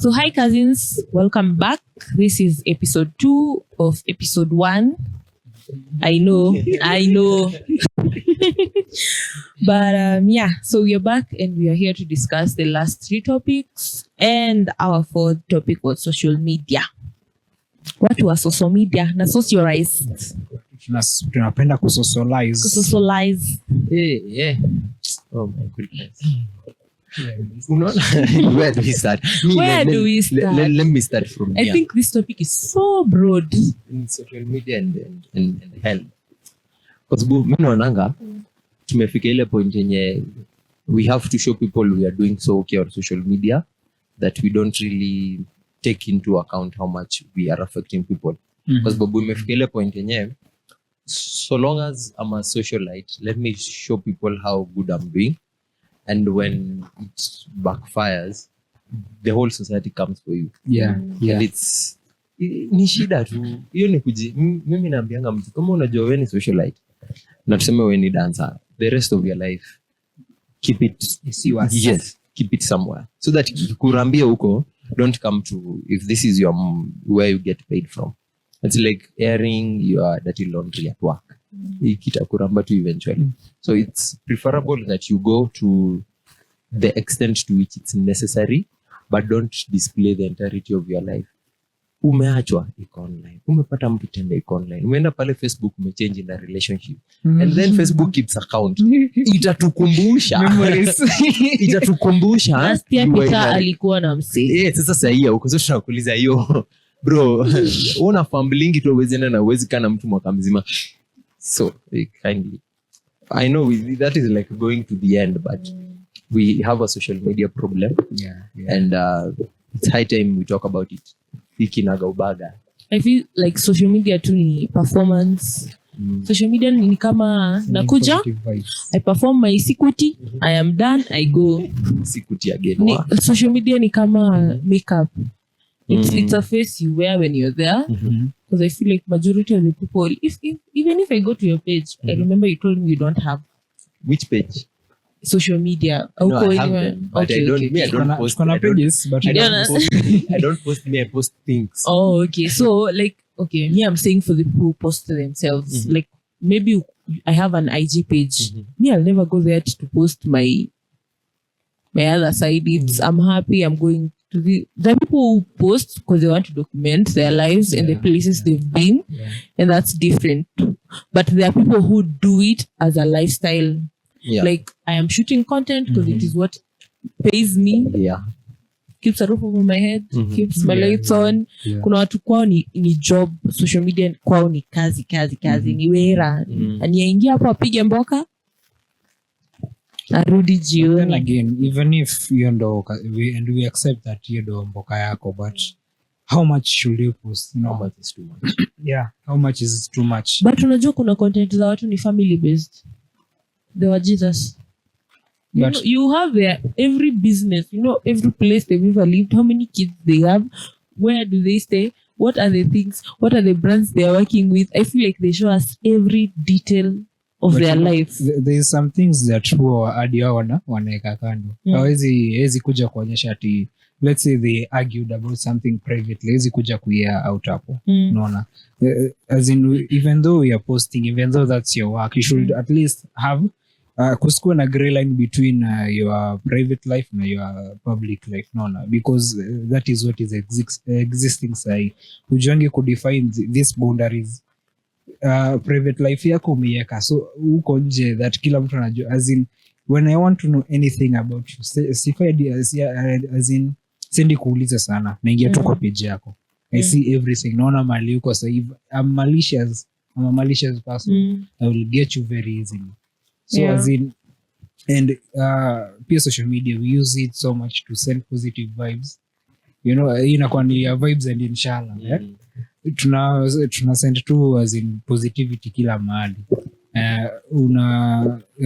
So hi cousins, welcome back. This is episode 2 of episode 1. I know. But so we are back and we are here to discuss the last 3 topics, and our 4th topic was social media. What was social media? Na socialized. Tunapenda kusocialize. Yeah. Oh my goodness. Where do we start? Let me start from here. I think this topic is so broad. In social media and health. Kwa sababu mimi naonanga tumefika ile point yenye we have to show people we are doing so okay on social media that we don't really take into account how much we are affecting people. Kwa sababu imefika ile point yenye so long as I'm a socialite, let me show people how good I'm doing. And when it backfires, the whole society comes for you. Yeah. And it's ni shida tu. Hiyo ni mimi naambianga mtu kama unajua wewe ni socialite na tuseme wewe ni dancer, the rest of your life keep it keep it somewhere so that kurambia huko don't come to if this is your where you get paid from. It's like airing your dirty laundry at work. Ikitakuramba tu eventually. So it's preferable that you go to the extent to which it's necessary, but don't display the entirety of your life. Umeachwa iko online. Umepata mtu tena iko online. Umeenda pale Facebook umechange in a relationship. And then Facebook keeps account. Itatukumbusha. Memories. Itatukumbusha. Last year Peter alikuwa na msee. Sasa sahihi uko sasa tunakuuliza hiyo. Bro, una family tu uweze na uweze kana mtu mwaka mzima. So, kindly. I know that is like going to the end, but we have a social media problem. Yeah. And it's high time we talk about it. Ikinaga ubaga. I feel like social media tu ni performance. Social media ni kama nakuja, I perform my security, I am done, I go. Security again. Social media ni kama makeup. It's a face you wear when you're there. Because I feel like majority of the people, even if I go to your page, I remember you told me you don't have. Which page? Social media. No, I have them, but I don't post pages, but I don't post me, I post things. Oh, okay. So like, okay, me, I'm saying for the people who post to themselves, like maybe I have an IG page. Me, I'll never go there to post my other side. It's I'm happy, I'm going to the people who post because they want to document their lives and the places they've been, and that's different. But there are people who do it as a lifestyle. Like I am shooting content because it is what pays me. Keeps a roof over my head, keeps my lights on. Kuna watu kwao ni job, social media kwao ni kazi ni wera. Aniingia hapo apige mboka arudi jioni. Then again, even if you know we accept that you do mboka yako, but how much should you post? How much is too much? How much is too much? But unajua kuna content za watu ni family based. They were Jesus. You have every business, every place they've ever lived, how many kids they have, where do they stay, what are the things, what are the brands they are working with. I feel like they show us every detail of their life. There's some things that huwa hadi wanaeka kando. Hawezi kuja kuonyesha ati let's say they argued about something privately, hawezi kuja kuia out hapo. Unaona? As in, even though we are posting, even though that's your work, you should at least have kusikua na gray line between your private life na your public life. Unaona? Because that is what is existing sahi. Hujangi kudefine these boundaries. Private life yako umeiweka, so uko nje that kila mtu anajua. As in, when I want to know anything about you, as in sendi kuuliza sana, naingia tu kwa page yako. I see everything. Naona mali uko sasa hivi. I'm a malicious person. I will get you very easily. So as in, and pia social media, we use it so much to send positive vibes. Inakuwa ni vibes and inshallah. Tuna send tu as in positivity kila mahali.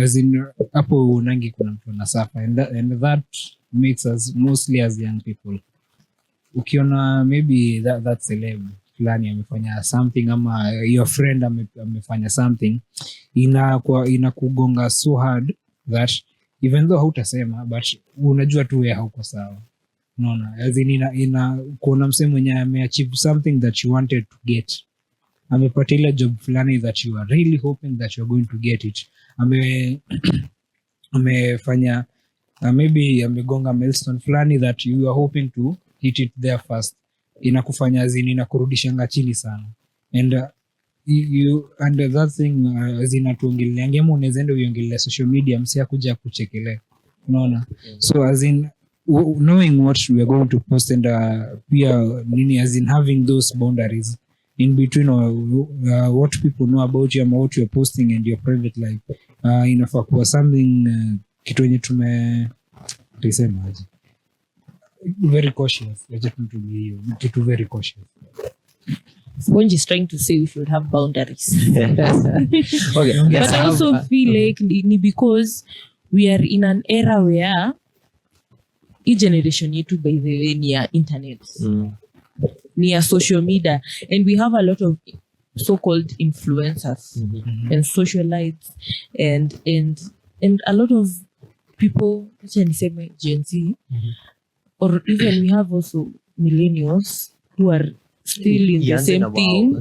As in hapo unangi kuna mtu anasafa, and that makes us mostly as young people. Ukiona maybe that celeb fulani amefanya something ama your friend amefanya something, inakugonga so hard that even though hautasema, but unajua tu wewe hauko sawa. unaona, as in ina kuona msemo mwenye ameachieve something that you wanted to get, amepata ile job fulani that you are really hoping that you are going to get it, amefanya maybe amegonga milestone fulani that you are hoping to hit it there first, inakufanya azini inakurudisha chini sana, and and that thing zinatuongelea ngemo, unaweza enda uiongelea social media, msia kuja kuchekelea, unaona. So as in knowing what we are going to post and pia nini, as in having those boundaries in between what people know about you and what you are posting and your private life, inafaa kuwa something kitu yenye tusemaje, very cautious. Let's to be hiyo kitu very cautious. Sponge is trying to say we should have boundaries. Okay. But I also feel like ni because we are in an era where each generation yetu by the way near internet, near social media, and we have a lot of so-called influencers and socialites and a lot of people, Gen Z, or even we have also millennials who are still in the same thing.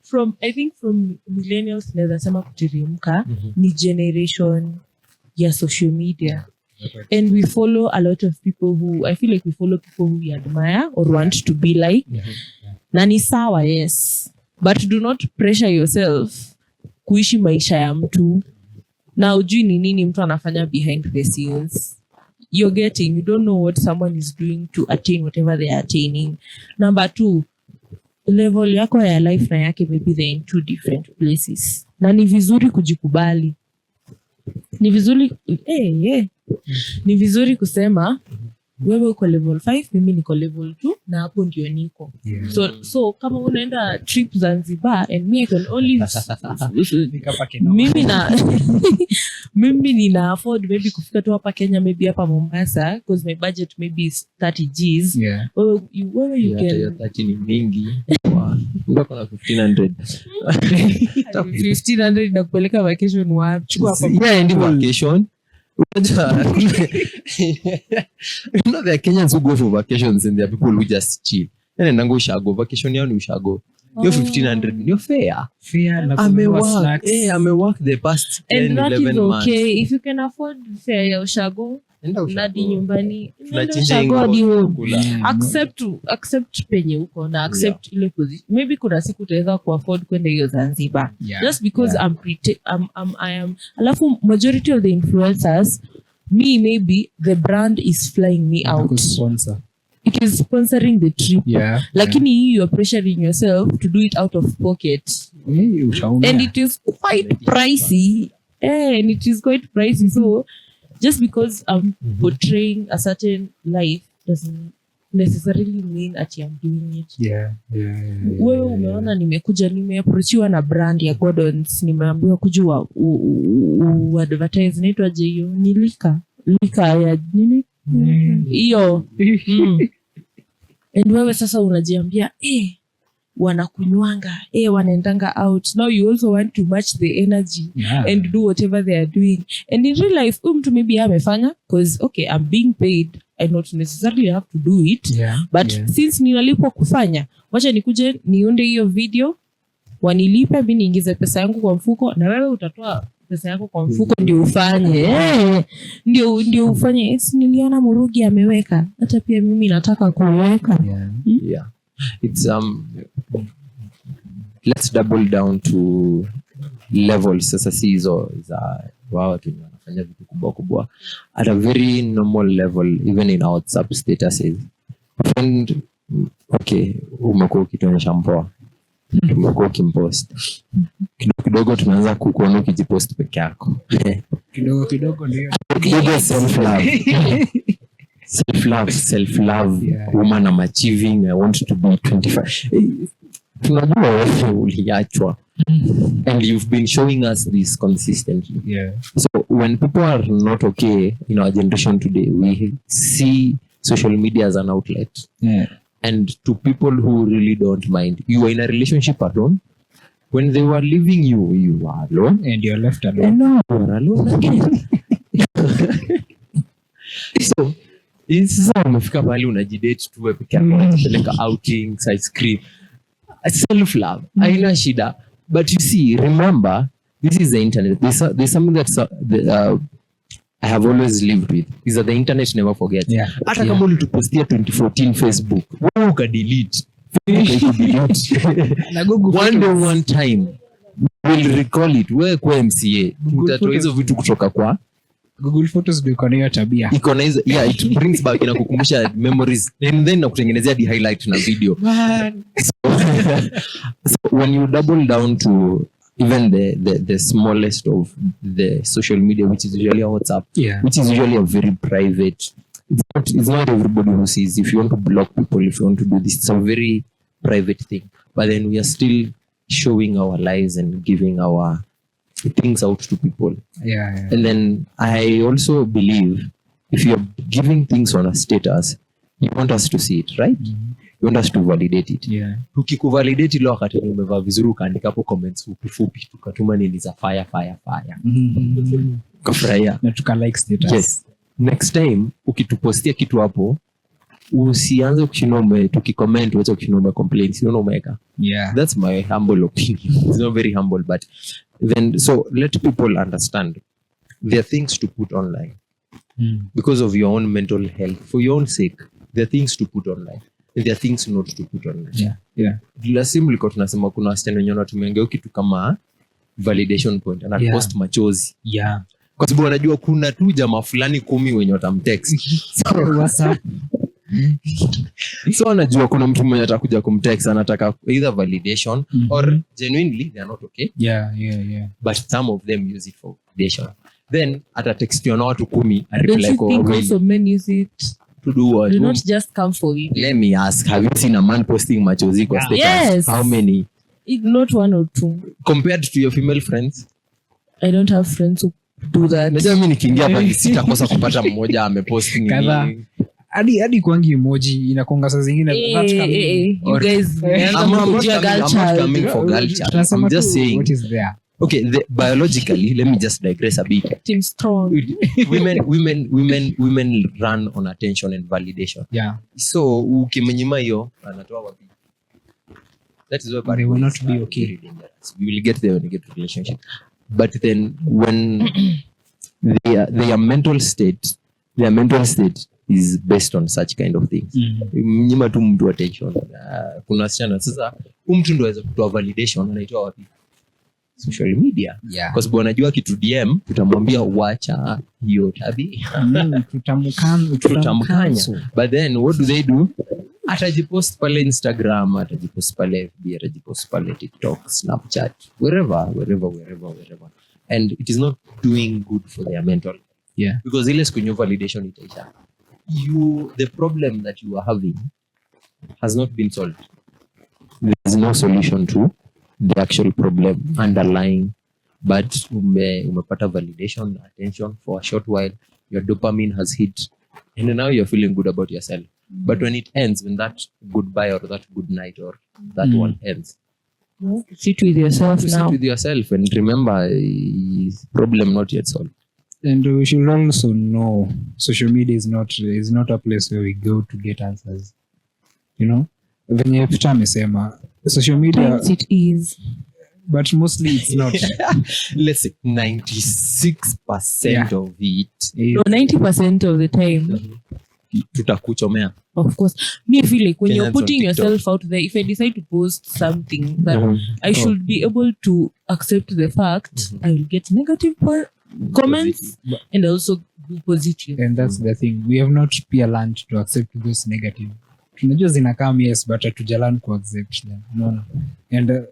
From I think from millennials naweza sema kuteremka ni generation ya social media. And we follow a lot of people who, I feel like we follow people who we admire or want to be like. Na ni sawa, yes. But do not pressure yourself kuishi maisha ya mtu na ujui ni nini mtu anafanya behind the scenes. You don't know what someone is doing to attain whatever they are attaining. Number 2, level yako ya life na yake maybe they're in 2 different places. Na ni vizuri kujikubali. Ni vizuri kusema wewe uko level 5, mimi niko level 2 na hapo ndio niko. So kama unaenda trip Zanzibar and me I can only mimi nina afford maybe kufika tu hapa Kenya, maybe hapa Mombasa, because my budget maybe is 30 Gs. You can 30 ni mingi. Ndio kuna 1500. 1500 na kupeleka vacation wapi? Chukua hapa. Yeah, ndi vacation. You know, there are Kenyans who go for vacations and there are people who just chill. And then go ushago vacation yao ni ushago. You're 1500. You're fair. Amework the past 10, and that 11 is months. Okay if you can afford fair ya ushago. Nadi nyumbani. Accept penye uko na accept ile position. Maybe kuna siku utaweza ku afford kwenda hiyo Zanzibar. Just because I am alafu majority of the influencers, maybe the brand is flying me out. It is sponsoring the trip. Lakini you are pressuring yourself to do it out of pocket. And it is quite pricey. So just because I'm portraying a certain life doesn't necessarily mean that I'm doing it. Wewe umeona nimekuja nimeapproachiwa na brand ya Gordon's, nimeambiwa kujua advertise naitwa hiyo ni lika ya nini hiyo. And wewe sasa unajiambia wanakunywanga, wanaendanga out. Now you also want to match the energy and do whatever they are doing. And in real life, mtu maybe amefanya because okay, I'm being paid, I not necessarily have to do it. But since ninalipwa kufanya, wacha nikuje niunde hiyo video, wanilipe mimi niingize pesa yangu kwa mfuko, na wewe utatoa pesa yako kwa mfuko ndio ufanye. Ndio ufanye. Niliona Murugi ameweka, hata pia mimi nataka kuweka. It's let's double down to levels. Sasa si hizo za watu wanafanya vitu kubwa at a very normal level, even in our WhatsApp statuses. Friend, okay, umekuwa ukituonyesha mpoa, umekuwa ukimpost kidogo, tunaanza kukuona ukijipost peke yako kidogo ndio self-love. Woman, I'm achieving, I want to be 25. Tunajua wewe uliachwa. And you've been showing us this consistently. So when people are not okay in our generation today, we see social media as an outlet. And to people who really don't mind, you are in a relationship alone. When they were leaving you, you were alone. And you're left alone. And now you're alone again. So sasa umefika pale unajidate tu wewe peke yako, unapeleka outings, ice cream, self love, haina shida. But you see, remember, this is the internet. There's something that I have always lived with, is that the internet never forgets. Hata kama ulitupostia 2014 Facebook, wewe ukadelete, Na Google one day one time we'll recall it. Wewe kwa MCA utatoa hizo vitu kutoka kwa Google Photos ndio iko na hiyo tabia. Iko na hizo, yeah, it brings back, inakukumbusha memories, and then nakutengenezea the highlight na video. So when you double down to even the smallest of the social media, which is usually WhatsApp, which is usually a very private, it's not everybody who sees. If you want to block people, if you want to do this, it's a very private thing. But then we are still showing our lives and giving our things out to people. And then I also believe, if you're giving things on a status, you want us to see it, right? You want us to validate it. Tukikuvalidate ile wakati umevaa vizuri ukaandika hapo comments fupi tukatuma nini za fire. Kufurahia na tuka like status. Yes. Next time ukitupostia kitu hapo, usianze kushinda tukicomment wacha kushinda complaints, you know umeka. That's my humble opinion. It's not very humble, but then so let people understand there are things to put online because of your own mental health, for your own sake. There are things to put online, and there are things not to put online. La simple kwa tunasema kuna wasichana wenyewe wanatumia kitu kama validation point and post machozi. Kwa sababu wanajua kuna tu jamaa fulani 10 wenye watamtext. So WhatsApp. So anajua kuna mtu mmoja atakuja kumtext anataka either validation or genuinely they are not okay. But some of them use it for validation. Then atatextiwa na watu 10 a reply kwa wengine. Also men use it to do what? Do not just come for it. Let me ask, have you seen a man posting machozi kwa status? Yes. How many? Not one or two. Compared to your female friends? I don't have friends who do that. Najua mimi nikiingia hapa sitakosa kupata mmoja amepost nini. Hadi kwangi emoji inakonga saa zingine. You guys, coming for girl child. I'm just saying what is there. Okay, biologically, let me just digress a bit. Team strong. Women run on attention and validation. So ukimenyima hiyo anatoa wapi? That is why they will not be okay. We will get there when we get to relationship. But then when their mental state is based on such kind of things. Mnyima tu mtu attention. Kuna wasichana sasa mtu ndio aweza kutoa validation, anaitoa wapi? Social media. Kwa sababu anajua kitu DM tutamwambia uacha hiyo tabia. Tutamkanya. But then what do? Atajipost pale Instagram, atajipost pale FB, atajipost pale TikTok, Snapchat, wherever. And it is not doing good for their mental. Because ile siku yenye validation itaisha. The problem that you are having has not been solved. There is no solution to the actual problem underlying, but umepata validation, attention for a short while, your dopamine has hit, and now you're feeling good about yourself. But when it ends, when that goodbye or that good night or that one ends, sit with yourself now. Sit with yourself and remember, problem not yet solved. And we should also know social media is not a place where we go to get answers. You know, venye Peter amesema, social media it is, but mostly it's not. Let's say 96% of it. No, 90% of the time. Tutakuchomea. Of course. Me feel like when you're putting yourself out there, if I decide to post something that I should be able to accept the fact, I will get negative comments and also do positive. And that's the thing. We have not learned to accept those negative. Tunajua zinakam, yes, but hatujalan ku accept them. No. And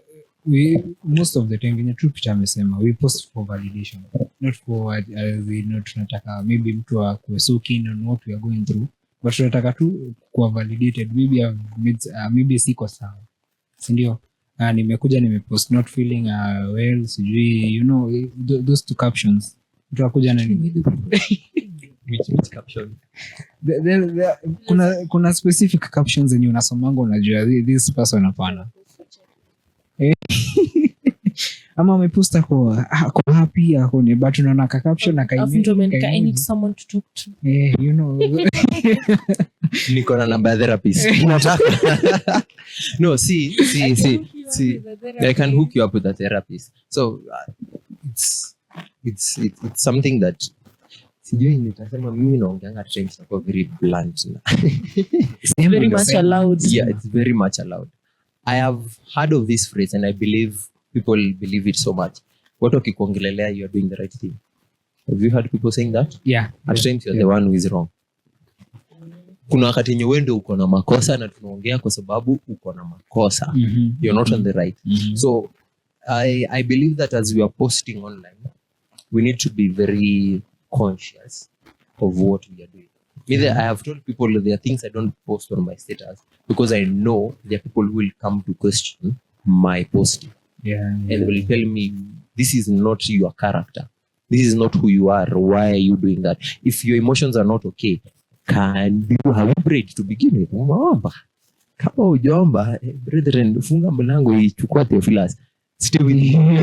we most of the time when true Peter amesema, we post for validation, not for we not tunataka maybe mtu akuwe so keen on what we are going through, but tunataka tu kuwa validated. Maybe siko sawa, si ndio? Nimekuja nimepost not feeling well, sijui, you know, those two captions tutakuja na nini. Which caption? Kuna specific captions zenye unasomanga unajua this person hapana. ama amepost ako happy ako ni but unaona ka caption na Alafu ndo amenika, I need someone to talk to. you know niko na namba ya therapist unataka no see I can hook you up with a therapist. So it's something that sijui nitasema mimi naongeanga at times na very blunt na Very much allowed. yeah, it's very much allowed. I have heard of this phrase and I believe people believe it so much. Watu wakikuongelelea you are doing the right thing. Have you heard people saying that? yeah At times you're the one who is wrong. Kuna wakati yenye wewe ndio uko na makosa na tunaongea kwa sababu uko na makosa. You're not on the right. So I believe that as we are posting online, we need to be very conscious of what we are doing. I have told people there are things I don't post on my status because I know there are people who will come to question my posting. And they will tell me, this is not your character. This is not who you are. Why are you doing that? If your emotions are not okay, can you have a break to begin with? Umeomba. Kama hujaomba, brethren, funga mlango ichukua Theophilus. Stay with him.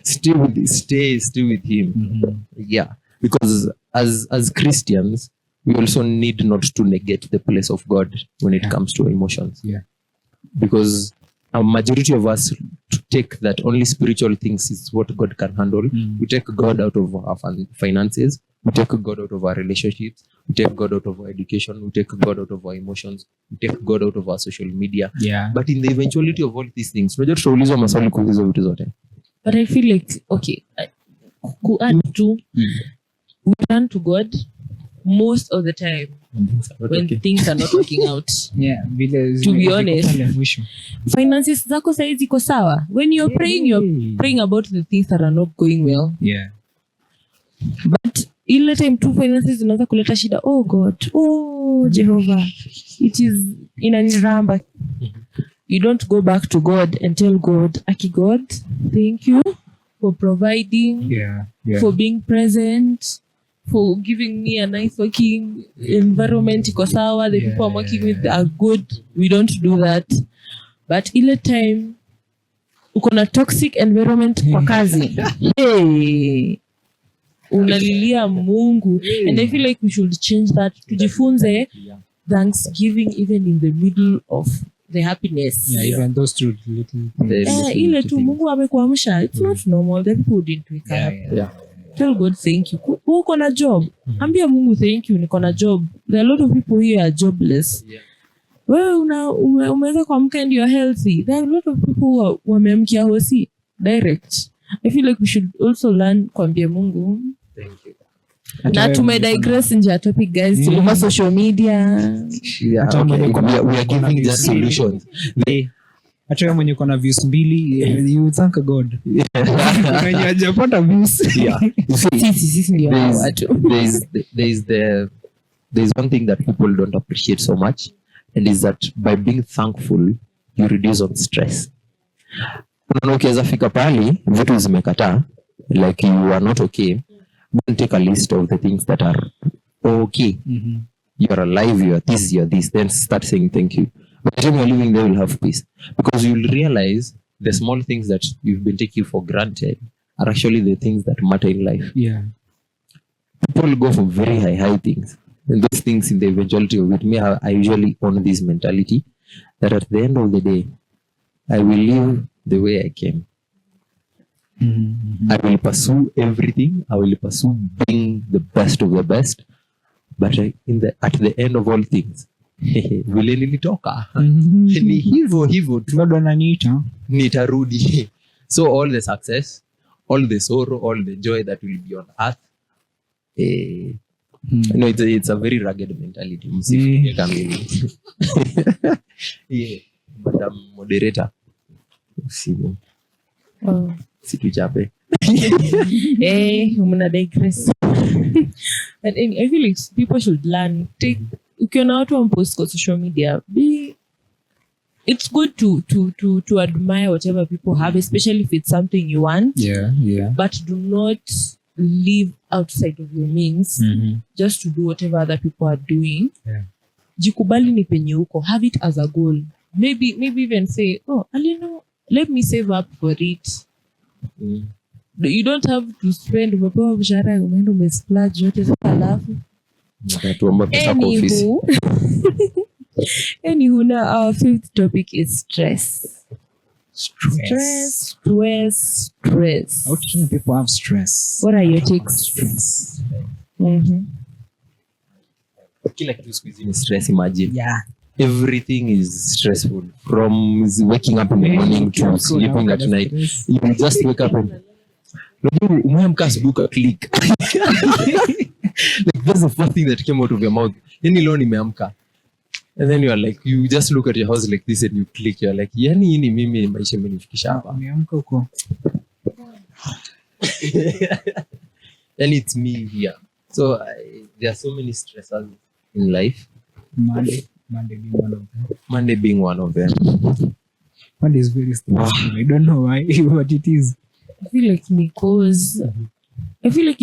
Stay with him. Yeah. Because as Christians, we also need not to negate the place of God when it comes to emotions. Yeah. Because a majority of us to take that only spiritual things is what God can handle. We take God out of our finances. We take God out of our relationships. We take God out of our education. We take God out of our emotions. We take God out of our social media. Yeah. But in the eventuality of all these things, unajua tutaulizwa maswali kwa hizo vitu zote. But I feel like, okay, kuadd to, we turn to God most of the time when things are not working out. Yeah, to be honest, finances zako saizi ziko sawa. When you're praying about the things that are not going well. Yeah. But ile time tu finances zinaanza kuleta shida, oh God, oh Jehovah, it is inaniramba. You don't go back to God and tell God, Aki God, thank you for providing, for being present, for giving me a nice working environment. Iko sawa, the people I'm working with are good. We don't do that. But ile time uko na toxic environment kwa kazi, hey, unalilia Mungu. And I feel like we should change that. Tujifunze thanksgiving even in the middle of the happiness. Yeah, even those two little ile tu Mungu amekuamsha. It's not normal. The people didn't wake up. Yeah. Tell God thank you. Uko na job. Ambia Mungu thank you, niko na job. There are a lot of people here are jobless. Yeah. Wewe umeweza kuamka and you're healthy. There are a lot of people who wameamkia hosi direct. I feel like we should also learn kuambia Mungu. Thank you. Na tumedigress nje ya topic guys. Tulikuwa social media. Yeah, okay. We are giving just solutions. Hata wewe mwenye uko na views 2, you thank God. Mwenye hajapata views. Yeah. Sisi ndio watu. There's one thing that people don't appreciate so much, and is that by being thankful you reduce on stress. Unaona ukiweza fika pale vitu zimekataa, like you are not okay, then take a list of the things that are okay. You are alive, you are this, then start saying thank you. By the time you're living there, you'll have peace, because you'll realize the small things that you've been taking for granted are actually the things that matter in life. Yeah. People go for very high things, and those things in the eventuality of it, I usually own this mentality that at the end of the day, I will live the way I came. I will pursue everything. I will pursue being the best of the best. But at the end of all things, vile nilitoka ni hivyo tu, bado ananiita nitarudi. So all the success, all the sorrow, all the joy that will be on earth, it's a very rugged mentality. Msifikie kama mimi. Yeah, Madam Moderator. Usimu. Situchape. Muna digress. And I feel like people should learn. Ukiona watu wampost kwa social media, it's good to admire whatever people have, especially if it's something you want. Yeah. But do not live outside of your means just to do whatever other people are doing. Yeah. Jikubali ni penye uko. Have it as a goal. maybe even say, oh, let me save up for it. You don't have to spend umepewa mshahara umeenda umesplurge yote alafu. Anywho, now our fifth topic is stress. Stress. How do people have stress? What are your takes? Stress. Kila kitu siku hizi ni stress, imagine. Yeah. Everything is stressful, from waking up in the morning to sleeping at night. You just wake up and umeamka asubuhi click. Like that's the first thing that came out of your mouth. Yani leo nimeamka. And then you are like, you just look at your house like this and you click. You're like, yani hii ni mimi maisha imenifikisha hapa. Umeamka huko. And it's me here. So there are so many stresses in life. Monday being one of them. Monday being one of them. Monday is very stressful. I don't know why, but it is. I feel like because I feel like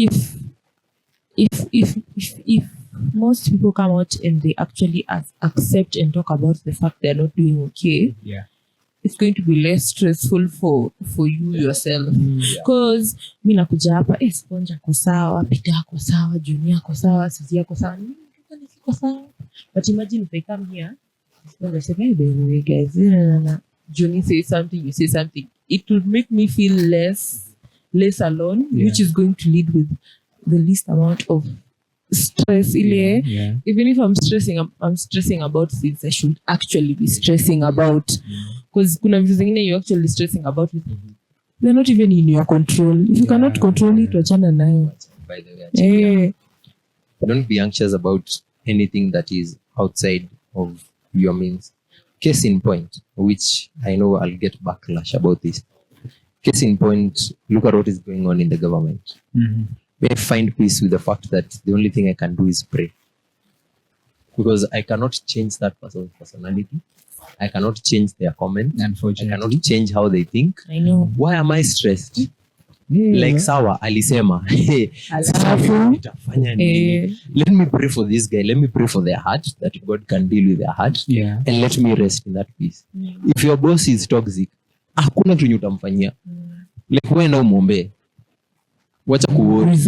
if most people come out and they actually accept and talk about the fact they're not doing okay, yeah, it's going to be less stressful for you yourself. Because mi nakuja hapa Sponge ako sawa, Peter ako sawa, Junior ako sawa, Suzy ako sawa, niko sawa. But imagine if I come here, I say, hey, baby, guys, Junior says something, you say something. It will make me feel less alone, which is going to lead with the least amount of stress. Yeah. Even if I'm stressing about things I should actually be stressing about. Because kuna vitu zingine you're actually stressing about it. They're not even in your control. If you cannot control it, wachana nayo. By the way, don't be anxious about anything that is outside of your means. Case in point, which I know I'll get backlash about this. Case in point, look at what is going on in the government. May I find peace with the fact that the only thing I can do is pray. Because I cannot change that person's personality. I cannot change their comments. Unfortunately. I cannot change how they think. I know. Why am I stressed? Like sawa alisema, nitafanya nini? Let me pray for this guy. Let me pray for their heart, that God can deal with their heart. Yeah. And let me rest in that peace. If your boss is toxic, hakuna kitu utamfanyia. Like wewe na umuombe. Wacha kuworry. If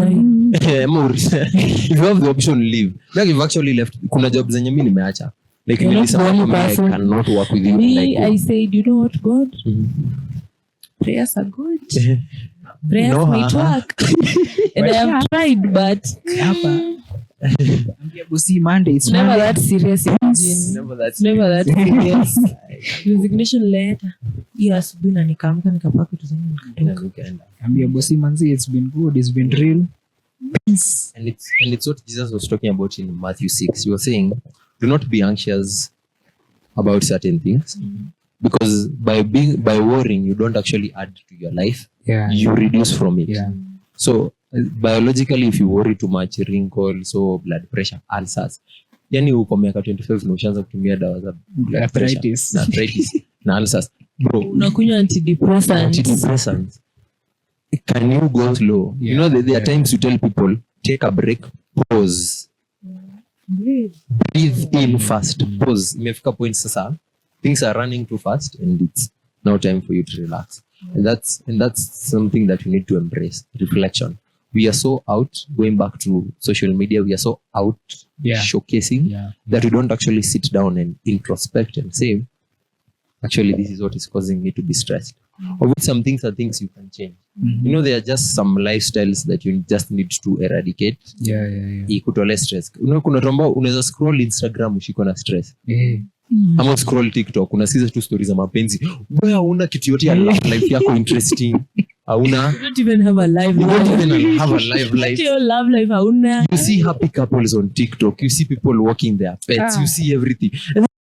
you have the option, leave. Like you've actually left. Kuna job zenye mimi nimeacha. Like I cannot work with you. Me, I said, you know what, God? Prayers are good. Prayers might work. And I have tried, but Monday, it's never that serious. Never that serious. Resignation letter. Yes, bina nikaamka nikapaka vitu zangu nikatoka. Ambia bosi manzi, it's been good, it's been real. Peace. And it's what Jesus was talking about in Matthew 6. He was saying, do not be anxious about certain things. Because by worrying, you don't actually add to your life. Yeah. You reduce from it. Yeah. So biologically, if you worry too much, wrinkles, so blood pressure, ulcers. Yani uko miaka 25 na ushaanza kutumia dawa za blood pressure, arthritis, na ulcers. Bro, unakunywa antidepressants. Can you go slow? Yeah. You know, there are times you tell people, take a break, pause. Breathe in fast, pause. Imefika point sasa, things are running too fast and it's now time for you to relax. And that's something that you need to embrace. Reflection. We are so out, going back to social media, we are so out showcasing that we don't actually sit down and introspect and say, actually, this is what is causing me to be stressed. Or with some things are things you can change. You know, there are just some lifestyles that you just need to eradicate. Ikutole stress. Kuna tomba unaweza scroll Instagram ushiko na stress. Ama scroll TikTok unasikiza tu stories za mapenzi. Wewe hauna kitu yote ya life yako interesting. Hauna. You don't even have a live life. You don't even have a live life. Your love life hauna. You see happy couples on TikTok. You see people walking their pets. You see everything.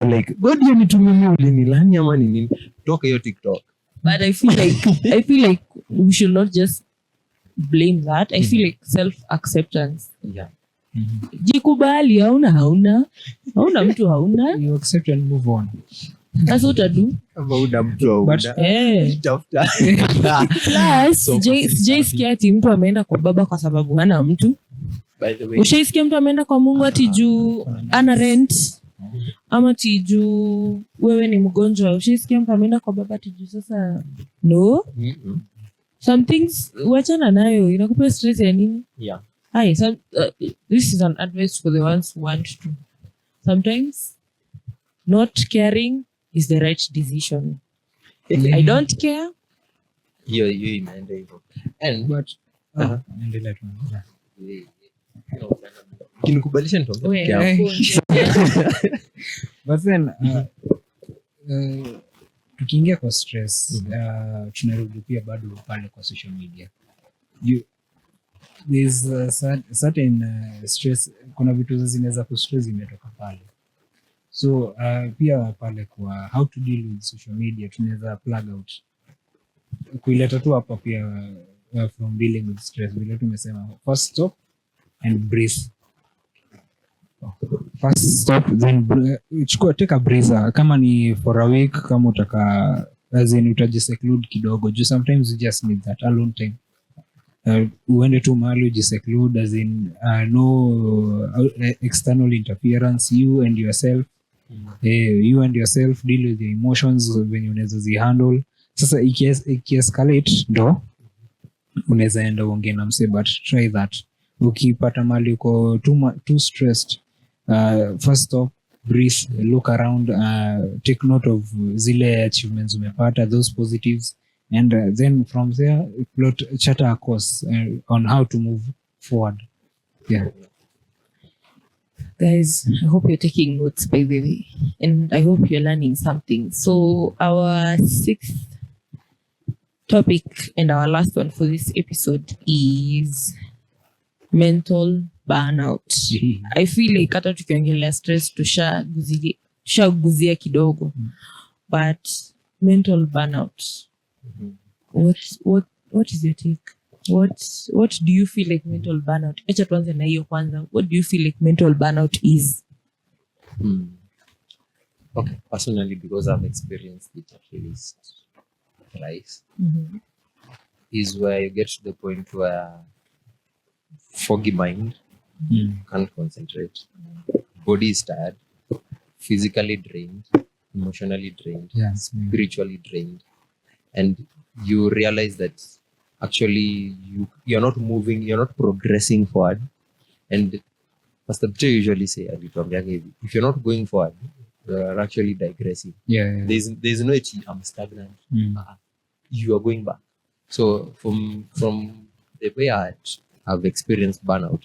And like, God, you need to mimi ulinilani ama nini? Toka hiyo TikTok. But I feel like we should not just blame that. I feel like self-acceptance. Yeah. Jikubali, hauna mtu hauna. You accept and move on. That's what I do. Hauna mtu hauna. Plus, sijaisikia ati mtu ameenda kwa baba kwa sababu hana mtu. By the way. Ushaisikia mtu ameenda kwa Mungu ati juu ana rent. ama tiju wewe ni mgonjwa ushisikia mtu ameenda kwa baba tiju sasa no some things wachana nayo inakupa stress ya nini. Hi, this is an advice for the ones who want to. Sometimes not caring is the right decision. I don't care. You imeenda hivyo. And But endelea tu. kinikubalisha nitaongea. But then tukiingia kwa stress tunarudi pia bado pale kwa social media. There's a certain stress, kuna vitu zinaweza kustress zimetoka pale. So pia pale kwa how to deal with social media tunaweza plug out kuileta tu hapa pia from dealing with stress vile tumesema, first stop and breathe. First stop then chukua take a breather kama ni for a week, kama utaka as in utajiseclude kidogo juu sometimes you just need that alone time. Uende tu mahali ujiseclude as in no external interference, you and yourself deal with your emotions when you unaweza zihandle. Sasa ikiescalate ndo unaweza enda uongee na mse, but try that. Ukipata mahali uko too stressed, first stop, breathe, look around, take note of zile achievements umepata, those positives, and then from there chart a course on how to move forward. Guys, I hope you're taking notes, by the way, and I hope you're learning something. So our 6th topic and our last one for this episode is mental burnout. I feel like hata tukiongelea stress tushaguzia kidogo, but mental burnout, what is your take? What do you feel like mental burnout? Acha tuanze na hiyo kwanza. What do you feel like mental burnout is? Okay, personally, because I've experienced it at least twice, is where you get to the point where foggy mind, can't concentrate, body is tired, physically drained, emotionally drained, spiritually drained, and you realize that actually you're not moving, you're not progressing forward. And Pastor Peter usually say, if you're not going forward, you're actually digressing. There's no I'm stagnant. You are going back. So from the way I've experienced burnout,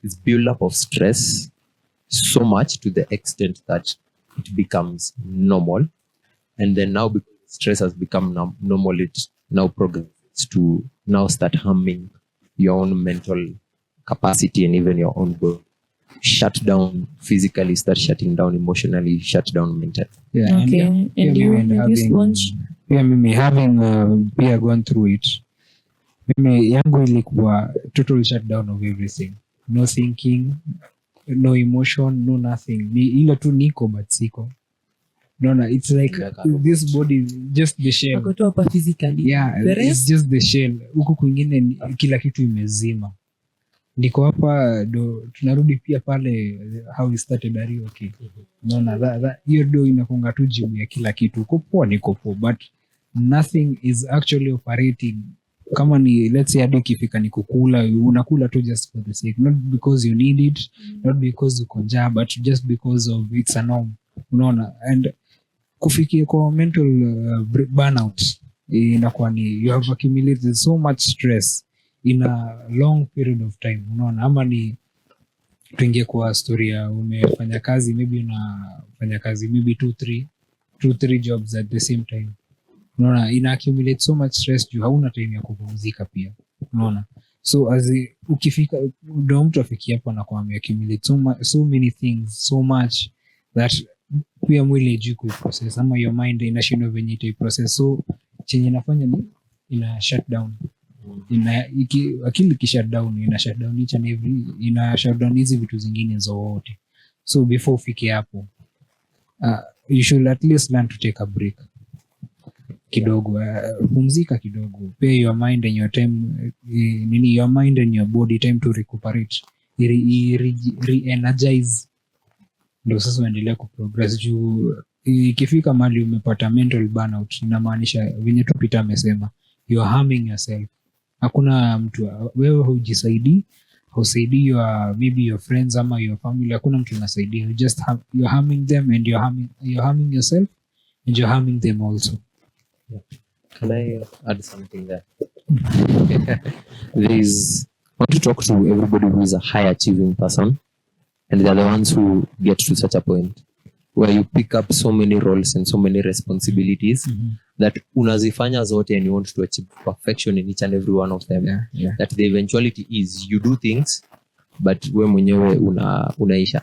it's build up of stress so much to the extent that it becomes normal, and then now because stress has become normal, it now progresses to now start harming your own mental capacity and even your own body. Shut down physically, start shutting down emotionally, shut down mentally. Okay. And you sponge? Mimi having pia gone through it, mimi yangu ilikuwa total shutdown of everything. No thinking, no emotion, no nothing. Ni ile tu niko but siko. No, it's like this body just the shell. Akotoa hapa physically. It's just the shell. Huku kwingine kila kitu imezima. Niko hapa do tunarudi pia pale how we started ari okay. That hiyo do inakunga tu jibu ya kila kitu. Uko poa niko poa, but nothing is actually operating. Kama ni let's say hadi ukifika ni kukula, unakula tu just for the sake, not because you need it, not because uko njaa, but just because of it's a norm. Unaona, and kufikia kwa mental burnout inakuwa ni you have accumulated so much stress in a long period of time. Unaona, ama ni tuingie kwa story ya umefanya kazi, maybe unafanya kazi maybe 2-3 jobs at the same time. Unaona, ina accumulate so much stress juu hauna time ya kupumzika pia. Unaona, so as ukifika ndio mtu afikia hapo na kwa accumulate so many things so much that pia mwili hujui kuiprocess, ama your mind inashindwa venye itaiprocess. So chenye inafanya ni ina shut down. Akili ki shut down, ina shut down each and every, ina shut down hizi vitu zingine zote. So before ufike hapo, you should at least learn to take a break kidogo, pumzika kidogo, pay your mind and your time, your mind and your body time to recuperate, re-energize ndio sasa uendelee kuprogress juu ikifika mahali umepata mental burnout inamaanisha venye tu Peter amesema you are harming yourself. Hakuna mtu wewe hujisaidii, hausaidii maybe your friends ama your family, hakuna mtu anasaidia. You're harming them and you're harming yourself and you're harming them also. Can I add something there? I want to talk to everybody who is a high achieving person, and they are the ones who get to such a point where you pick up so many roles and so many responsibilities that unazifanya zote and you want to achieve perfection in each and every one of them. Yeah. That the eventuality is you do things but we mwenyewe unaisha.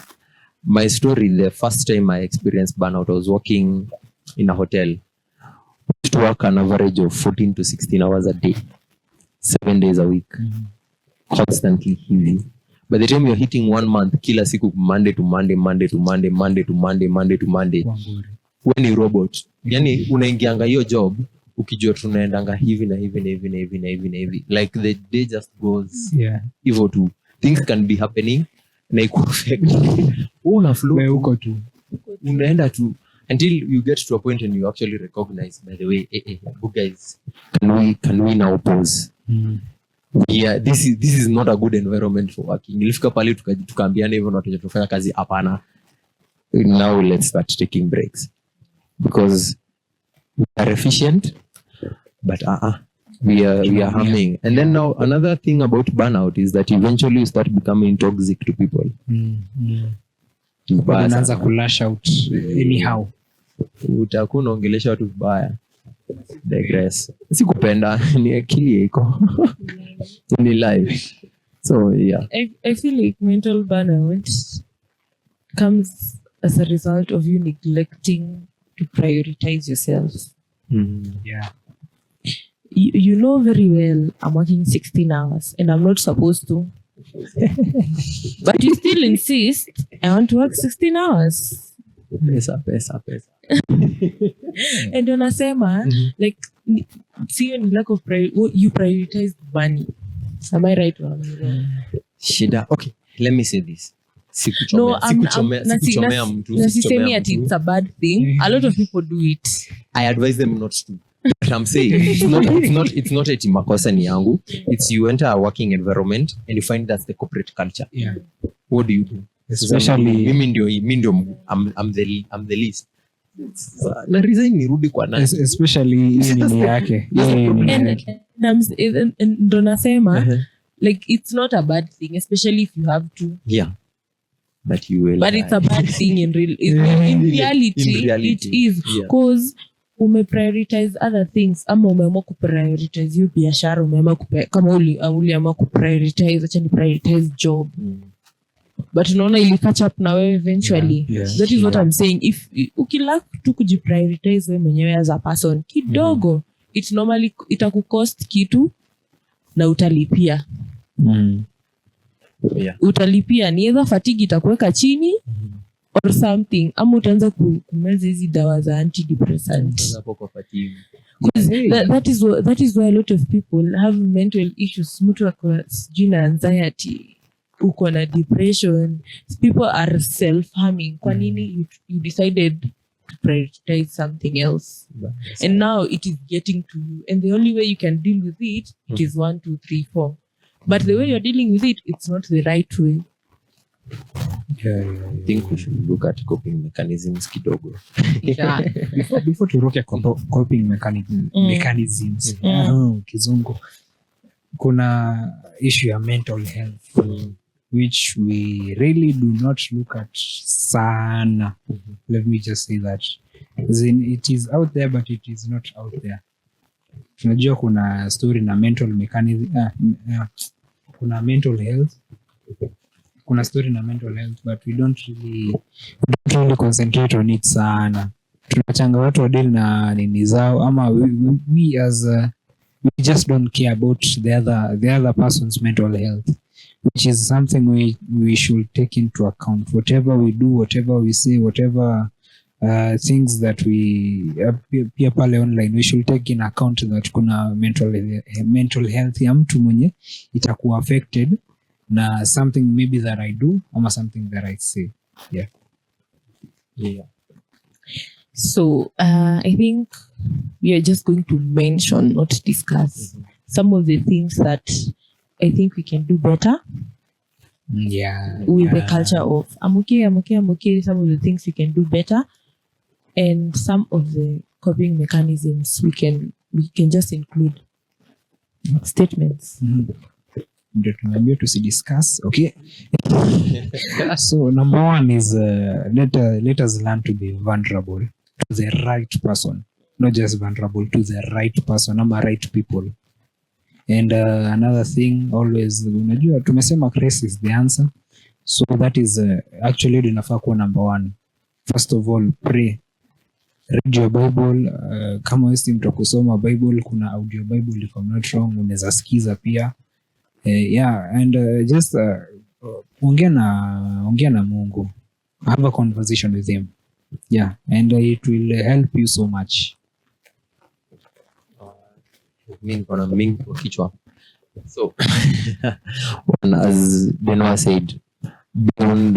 My story, the first time I experienced burnout, I was working in a hotel. I used to work an average of 14 to 16 hours a day, 7 days a week, constantly heavy. By the time you're hitting 1 month, kila siku Monday to Monday, Monday to Monday, Monday to Monday, Monday to Monday. When you robot, yani unaingianga hiyo job ukijua tunaendanga hivi na hivi na hivi na hivi na hivi na hivi. Like the day just goes evil too. Things can be happening na iko affect. Una flow uko tu. Unaenda tu until you get to a point and you actually recognize, by the way, guys, can we now pause? Yeah, this is not a good environment for working. Nilifika pale tukaambiana hivyo na tunafanya kazi hapana. Now let's start taking breaks because we are efficient but we are harming. And then now another thing about burnout is that eventually you start becoming toxic to people. Unaanza kulash out anyhow. Utakuwa unaongelesha watu vibaya. Digress. Sikupenda ni akili iko. Ni life. So yeah. I feel like mental burnout comes as a result of you neglecting to prioritize yourself. Yeah. You know very well I'm working 16 hours and I'm not supposed to. But you still insist I want to work 16 hours. Pesa. And unasema like see in lack of you prioritize money. Am I right or am I wrong? Shida. Okay, let me say this. Sikuchomea mtu. Nasisemi ati it's a bad thing. A lot of people do it. I advise them not to. But I'm saying it's not eti makosa ni yangu. It's you enter a working environment and you find that's the corporate culture. Yeah. What do you do? Especially mimi ndio I'm the least. Na reason nirudi kwa nani? Especially nini yake. Ndo nasema like it's not a bad thing, especially if you have to. Yeah. But you will. But it's a bad thing in reality. It is because umeprioritize other things ama umeamua kuprioritize hiyo biashara, umeamua kama uliamua kuprioritize, acha ni prioritize job. But unaona ili catch up na wewe eventually. That is what I'm saying. If ukilak tu kujiprioritize wewe mwenyewe as a person kidogo, it normally itakucost kitu na utalipia. Utalipia ni either fatigue itakuweka chini or something, ama utaanza kumeza hizi dawa za antidepressant. That is why a lot of people have mental issues. Mtu akona sijina anxiety, uko na depression, people are self-harming. Kwa nini you decided to prioritize something else? And now it is getting to you. And the only way you can deal with it is 1, 2, 3, 4. But the way you're dealing with it, it's not the right way. I think we should look at coping mechanisms kidogo. Yeah. Before to look at coping mechanisms, kizungu, kuna issue ya mental health, which we really do not look at sana. Let me just say that. As in, it is out there, but it is not out there. Tunajua kuna story na mental mechanism, kuna mental health. Kuna story na mental health, but we don't really concentrate on it sana. Tunachanga watu wa deal na nini zao, ama we as we just don't care about the other person's mental health, which is something we should take into account. Whatever we do, whatever we say, whatever things that we pia pale online, we should take in account that kuna mental health ya mtu mwenye itakuwa affected na something maybe that I do ama something that I say. Yeah. Yeah. So I think we are just going to mention, not discuss, some of the things that I think we can do better with the culture of I'm okay. Some of the things we can do better, and some of the coping mechanisms we can just include statements. Ndio tumeambia tusidiscuss. Okay. So number one is let us learn to be vulnerable to the right person, not just vulnerable to the right person ama right people. And another thing, always unajua tumesema grace is the answer, so that is actually linafaa kuwa number one. First of all, pray, read your Bible. Kama wewe si mtu wa kusoma Bible, kuna audio Bible if I'm not wrong, unaweza sikiza pia. And just ongea na Mungu, have a conversation with him, and it will help you so much. Mimi niko na mingi kwa kichwa. So as Benoit said, beyond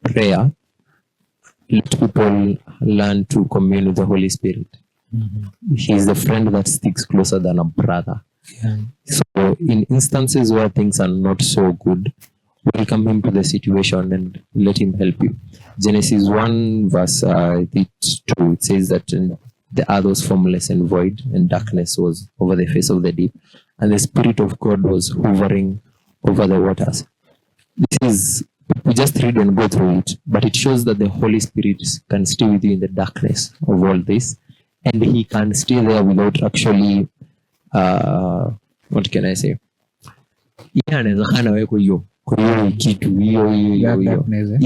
prayer, let people learn to commune with the Holy Spirit. He is the friend that sticks closer than a brother. So in instances where things are not so good, welcome him to the situation and let him help you. Genesis 1 verse 2, it says that the earth was formless and void, and darkness was over the face of the deep, and the Spirit of God was hovering over the waters. This is, we just read and go through it, but it shows that the Holy Spirit can stay with you in the darkness of all this, and he can stay there without actually what can I say? In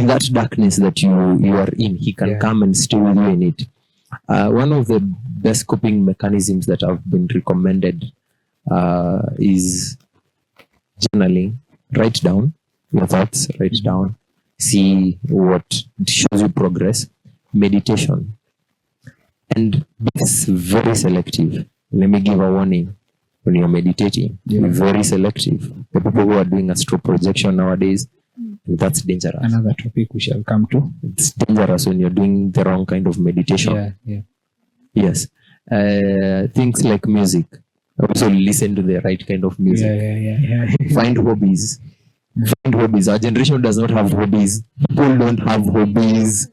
that darkness that you are in, he can come and stay with you in it. One of the best coping mechanisms that have been recommended is journaling. Write down your thoughts, write down, see what shows you progress. Meditation. And be very selective. Let me give a warning. When you're meditating, be very selective. The people who are doing astral projection nowadays, that's dangerous. Another topic we shall come to. It's dangerous when you're doing the wrong kind of meditation. Yes. Things like music. Also listen to the right kind of music. Find hobbies. Our generation does not have hobbies. People don't have hobbies.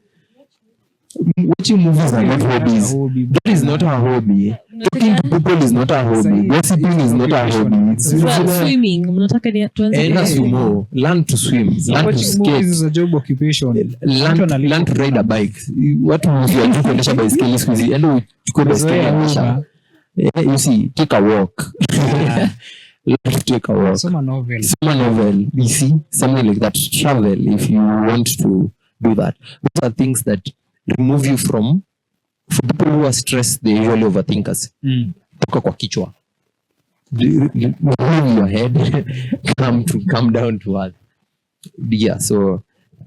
Watching movies are not hobbies. That is not a hobby. Talking to people is not a hobby. Gossiping is not a hobby. Swimming. Learn to swim. Learn to skate. Is a job occupation. Learn to ride a bike. What movie you do kuendesha baiskeli siku hizi? Endo uchukue baiskeli. You see, take a walk. Learn to take a walk. Soma a novel. You see, something like that. Travel if you want to do that. Those are things that remove you from, for people who are stressed, they usually overthinkers. Toka kwa kichwa. Move your head, come down to earth. Yeah, so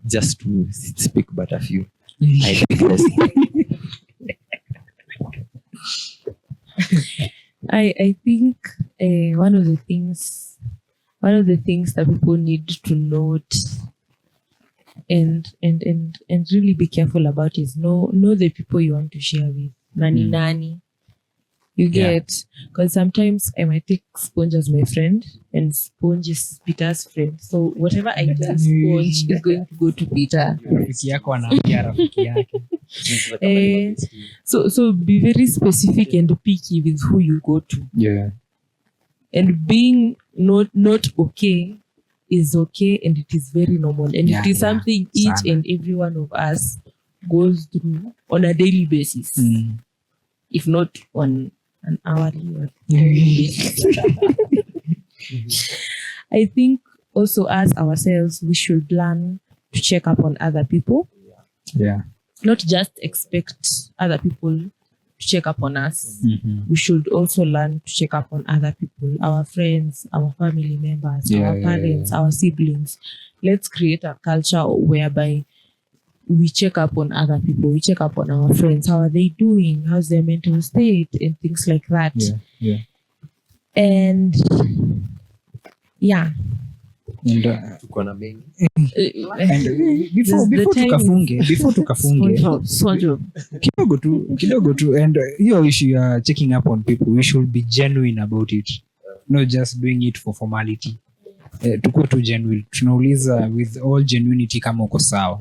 just to speak but a few. I think this. I think one of the things that people need to note and really be careful about is know the people you want to share with. Nani. You get, because sometimes I might take Sponge as my friend and Sponge is Peter's friend. So whatever I tell Sponge is going to go to Peter. So be very specific and picky with who you go to. Yeah. And being not okay is okay, and it is very normal, and it is something each and every one of us goes through on a daily basis, if not on an hourly or daily basis. I think also as ourselves, we should learn to check up on other people. Not just expect other people to check up on us. We should also learn to check up on other people, our friends, our family members, our parents, our siblings. Let's create a culture whereby we check up on other people. We check up on our friends. How are they doing? How's their mental state? And things like that. And And tuko na mengi. before tukafunge kidogo tu and hiyo issue ya checking up on people, we should be genuine about it, not just doing it for formality. Tukuwe tu genuine, tunauliza with all genuinity kama uko sawa.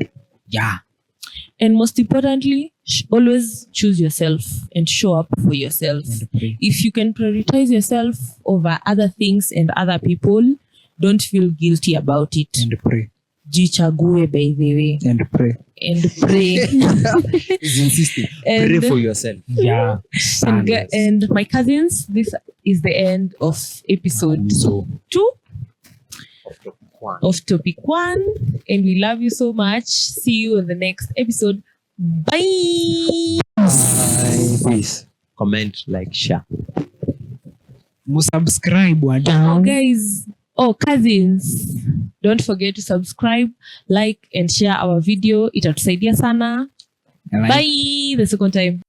And most importantly, always choose yourself and show up for yourself. If you can prioritize yourself over other things and other people, don't feel guilty about it. And pray. Jichague, by the way. And pray. Is insisting. Pray for yourself. And my cousins, this is the end of episode 2 of topic 1, and we love you so much. See you in the next episode. Bye. Please comment, like, share. Subscribe guys. Cousins, don't forget to subscribe, like and share our video. Itatusaidia sana. Bye. The second time.